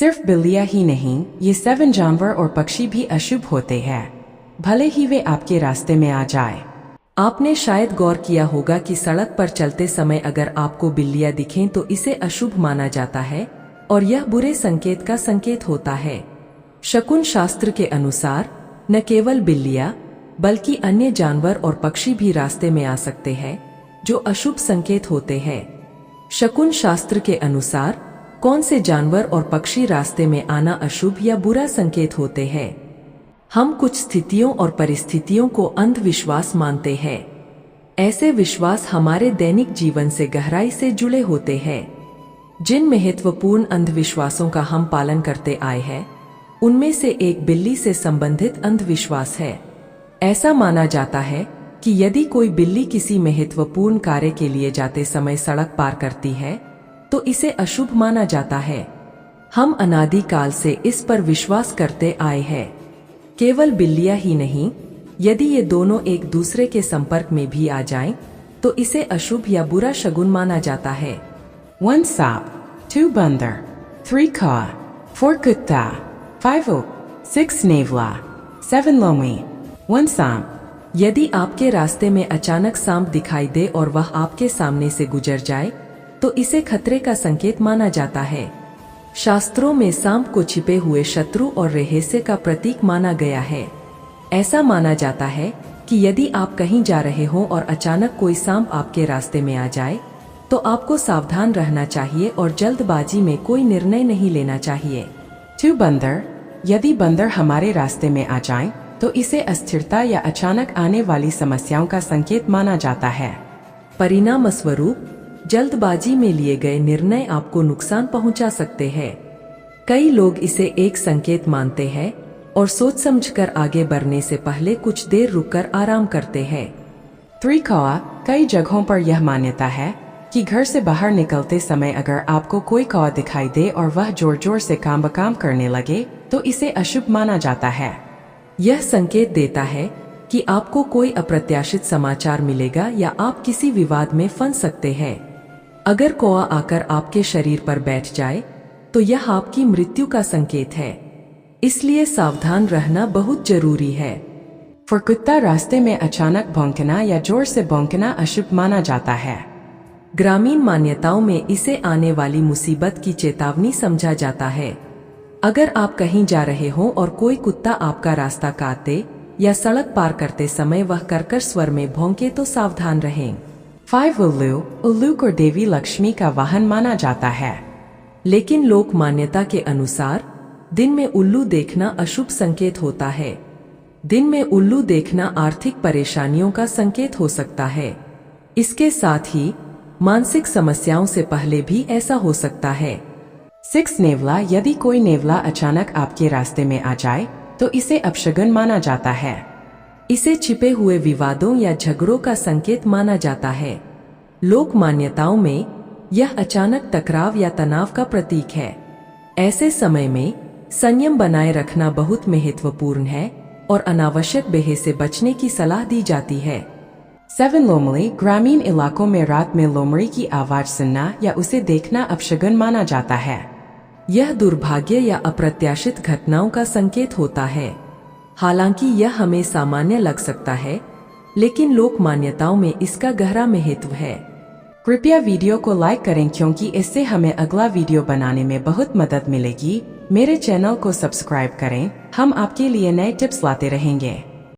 सिर्फ बिल्लियां ही नहीं, ये 7 जानवर और पक्षी भी अशुभ होते हैं, भले ही वे आपके रास्ते में आ जाए। आपने शायद गौर किया होगा कि सड़क पर चलते समय अगर आपको बिल्लियां दिखें तो इसे अशुभ माना जाता है और यह बुरे संकेत का संकेत होता है। शकुन शास्त्र के अनुसार न केवल बिल्लियां बल्कि अन्य जानवर और पक्षी भी रास्ते में आ सकते हैं, जो अशुभ संकेत होते हैं। शकुन शास्त्र के अनुसार कौन से जानवर और पक्षी रास्ते में आना अशुभ या बुरा संकेत होते हैं? हम कुछ स्थितियों और परिस्थितियों को अंधविश्वास मानते हैं। ऐसे विश्वास हमारे दैनिक जीवन से गहराई से जुड़े होते हैं। जिन महत्वपूर्ण अंधविश्वासों का हम पालन करते आए हैं, उनमें से एक बिल्ली से संबंधित अंधविश्वास है। ऐसा माना जाता है कि यदि कोई बिल्ली किसी महत्वपूर्ण कार्य के लिए जाते समय सड़क पार करती है तो इसे अशुभ माना जाता है। हम अनादिकाल से इस पर विश्वास करते आए हैं। केवल बिल्लियां ही नहीं, यदि ये दोनों एक दूसरे के संपर्क में भी आ जाएं, तो इसे अशुभ या बुरा शगुन माना जाता है। 1 सांप, 2 बंदर, 3 कौआ, 4 कुत्ता, 5 ओक, 6 नेवला, 7 लोमड़ी। 1 सांप। यदि आपके रास्ते में अचानक सांप दिखाई दे और वह आपके सामने से गुजर जाए तो इसे खतरे का संकेत माना जाता है। शास्त्रों में सांप को छिपे हुए शत्रु और रहस्य का प्रतीक माना गया है। ऐसा माना जाता है कि यदि आप कहीं जा रहे हो और अचानक कोई सांप आपके रास्ते में आ जाए तो आपको सावधान रहना चाहिए और जल्दबाजी में कोई निर्णय नहीं लेना चाहिए। 2 बंदर। यदि बंदर हमारे रास्ते में आ जाएं, तो इसे अस्थिरता या अचानक आने वाली समस्याओं का संकेत माना जाता है। परिणाम स्वरूप जल्दबाजी में लिए गए निर्णय आपको नुकसान पहुंचा सकते हैं। कई लोग इसे एक संकेत मानते हैं और सोच समझकर आगे बढ़ने से पहले कुछ देर रुककर आराम करते हैं। 3 कौआ। कई जगहों पर यह मान्यता है कि घर से बाहर निकलते समय अगर आपको कोई कौआ दिखाई दे और वह जोर जोर से काम करने लगे तो इसे अशुभ माना जाता है। यह संकेत देता है कि आपको कोई अप्रत्याशित समाचार मिलेगा या आप किसी विवाद में फंस सकते हैं। अगर कौआ आकर आपके शरीर पर बैठ जाए तो यह आपकी मृत्यु का संकेत है, इसलिए सावधान रहना बहुत जरूरी है। For कुत्ता। रास्ते में अचानक भौंकना या जोर से भौंकना अशुभ माना जाता है। ग्रामीण मान्यताओं में इसे आने वाली मुसीबत की चेतावनी समझा जाता है। अगर आप कहीं जा रहे हो और कोई कुत्ता आपका रास्ता काटते या सड़क पार करते समय वह कर्कश स्वर में भौंके तो सावधान रहें। 5 उल्लू। उल्लू को देवी लक्ष्मी का वाहन माना जाता है। लेकिन लोक मान्यता के अनुसार दिन में उल्लू देखना अशुभ संकेत होता है। दिन में उल्लू देखना आर्थिक परेशानियों का संकेत हो सकता है। इसके साथ ही मानसिक समस्याओं से पहले भी ऐसा हो सकता है। 6 नेवला। यदि कोई नेवला अचानक आपके रास्ते में आ जाए तो इसे अपशगुन माना जाता है। इसे छिपे हुए विवादों या झगड़ों का संकेत माना जाता है। लोक मान्यताओं में यह अचानक टकराव या तनाव का प्रतीक है। ऐसे समय में संयम बनाए रखना बहुत महत्वपूर्ण है और अनावश्यक बहस से बचने की सलाह दी जाती है। 7 लोमड़ी। ग्रामीण इलाकों में रात में लोमड़ी की आवाज सुनना या उसे देखना अपशगुन माना जाता है। यह दुर्भाग्य या अप्रत्याशित घटनाओं का संकेत होता है। हालांकि यह हमें सामान्य लग सकता है, लेकिन लोक मान्यताओं में इसका गहरा महत्व है। कृपया वीडियो को लाइक करें क्योंकि इससे हमें अगला वीडियो बनाने में बहुत मदद मिलेगी। मेरे चैनल को सब्सक्राइब करें, हम आपके लिए नए टिप्स लाते रहेंगे।